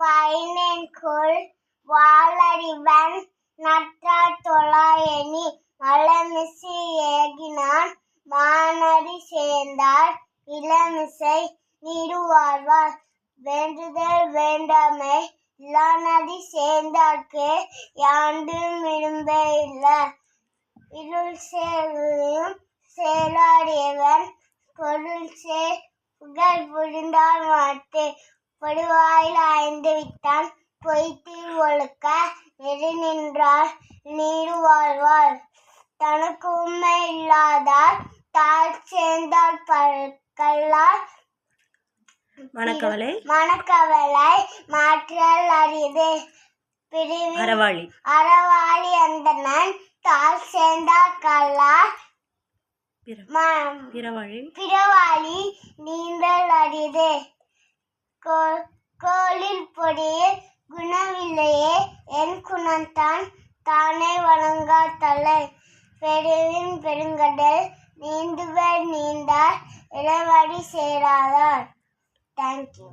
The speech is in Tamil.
பயனென்கொள் வாளறிவன் நற்றார் தொழாயெனி மலமிசை ஏகினான் மானடி சேர்ந்தார் இளமிசை நீடுவாழ்வார் வேண்டுதல் வேண்டாமை இல்லானடி சேர்ந்தார்க்கு யாண்டும் இடும்பே இல்ல இருள் சேரும் சேலாடியவன் பொருள் சேர் புகழ் புரிந்தார் மாட்டு பொடுவாயில் ஆய்ந்து விட்டான் பொய்த்தீர் ஒழுக்க நெறி நின்றார் நீடு வாழ்வார் தனக்கு உண்மை இல்லாதார் தாழ் சேர்ந்தார் கல்லார் மனக்கவலை மாற்றல் அரிது அறவாளி அந்தணன் தாழ் சேர்ந்தார் கல்லார் பிறவாளி நீந்தல் அரிது கோலில் பொடியில் குணமில்லையே என் குணத்தான் தானே வணங்கா தலை பெருவின் பெருங்கடல் நீந்துவர் நீந்தார் இளவடி சேராதார். தேங்க்யூ.